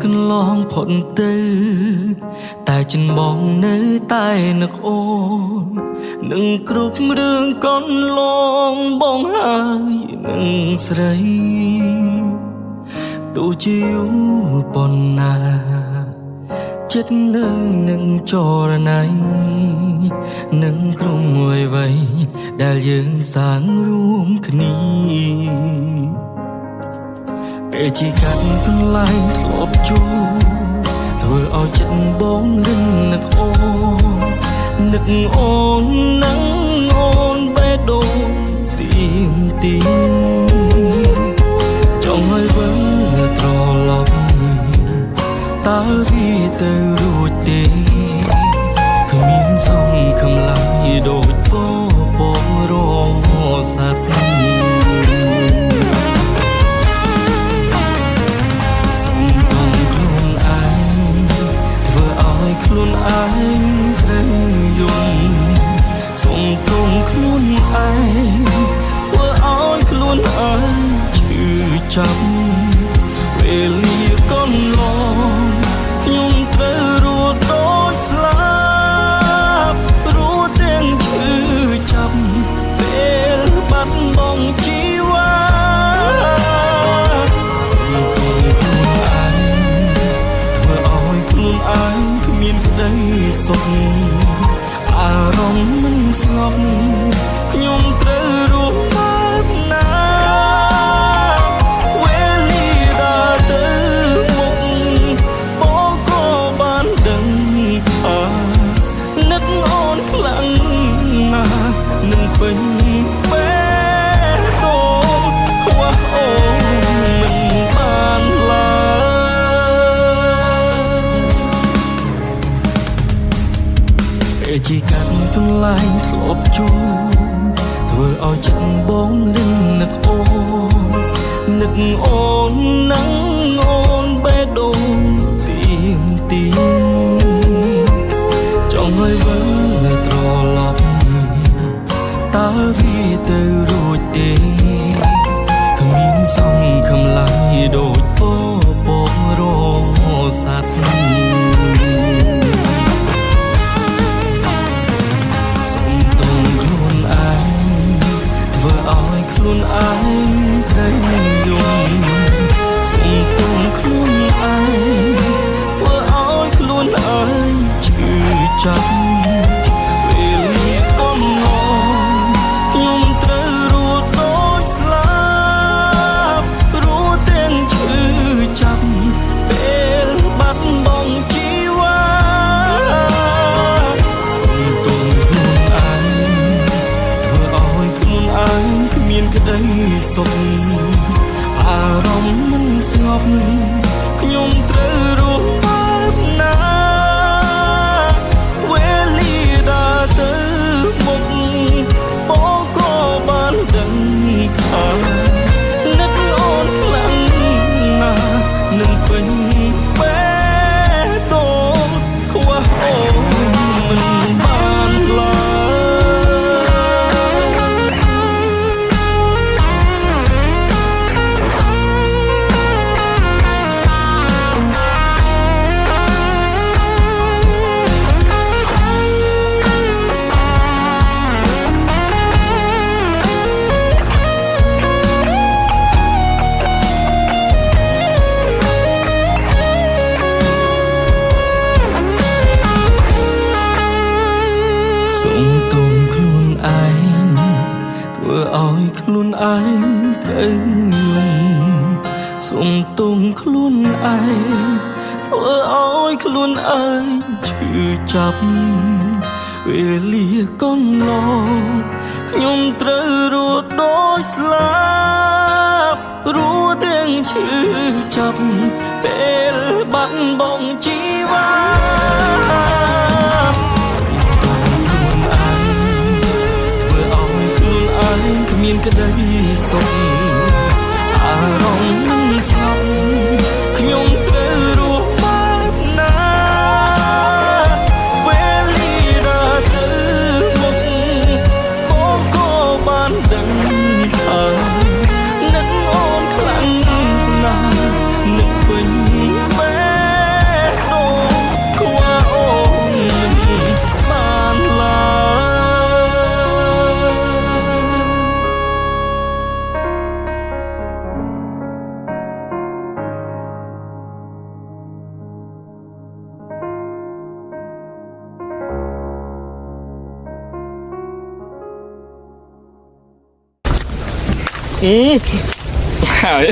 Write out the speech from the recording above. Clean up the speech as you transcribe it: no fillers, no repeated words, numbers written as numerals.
កន្លងផុតទៅតែចិនបងនៅតែនឹកអូននឹងគ្រប់រឿងកន្លងបងហើយនឹងស្រីទោះជាយូរប៉ុណ្ណាចិត្តនឹងចរណៃនឹងក្រុមអ្វីដែលយើងសាងរួមគ្នាពេលជាកាត់កន្លែងធ្លាប់ជួបធ្វើឲ្យចិត្តបងរឹងនឹកអូននឹកអូននឹងអូនបេះដូងទៀងទីចង់ឲ្យវិលត្រឡប់តើវាទៅរួចទេគ្មានសង្ឃឹមឡើយដូចបងរស័ព្ទខ្លួនឯងត្រូវយំសុំទងខ្លួនឯងធ្វើឲ្យខ្លួនឯងឈឺចាប់ពេលលាកន្លងខ្ញុំត្រូវរត់ដូចស្លាប់រត់ទាំងឈឺចាប់ពេលបាត់បង់ជីវ៉ាសុំទងខ្លួនឯងធ្វើឲ្យខ្លួនឯងមានក្តីសុខអារម្មណ៍មិនស្ងប់ខ្ញុំត្រូវរស់បែបណាវេលាដើរទៅមុខបងក៏បានដឹងថានឹកអូនខ្លាំងណាស់នឹងពេញបេះដូងខ្វះអូនមិនបានឡើយជាកាត់កន្លែងធ្លាប់ជួបធ្វើឲ្យចិត្តបងរឹងនឹកអូននឹកអូននឹងអូនបេះដូងទៀងទីចង់ឲ្យវិលត្រឡប់តើវាទៅរួចទេគ្មានសង្ឃឹមឡើយដូចបងរស័ព្ទខ្លួនឯងត្រូវយំសុំទងខ្លួនឯងធ្វើឲ្យខ្លួនឯងឈឺចាប់ពេលលាកន្លងខ្ញុំត្រូវរត់ដូចស្លាប់រត់ទាំងឈឺចាប់ពេលបាត់បង់ជីវ៉ាសុំទងខ្លួនឯងធ្វើឲ្យខ្លួនឯងមានក្តីសុខអារម្មណ៍មិនស្ងប់ខ្ញុំត្រូវរស់បែបណាវេលាដើរទៅមុខបងក៏បានដឹងថានឹកអូនខ្លាំងណាស់នឹងពេញបេះដូងខ្វះអូនមិនបានឡើយសុំទងខ្លួនឯងធ្វើឲ្យខ្លួនឯងត្រូវយំសុំទងខ្លួនឯងធ្វើឲ្យខ្លួនឯងឈឺចាប់វេលាកន្លងខ្ញុំត្រូវរត់ដូចស្លាប់រស់ទាំងឈឺចាប់ពេលបាត់បង់ជីវ៉ាមានក្តីសុខអារម្មណ៍មិនស្ងប់ខ្ញុំត្រូវរស់បែបណាវេលាដើរទៅមុខបងក៏បានដឹងថានឹកអូនខ្លាំងណាស់នឹកពេញបេះ หาย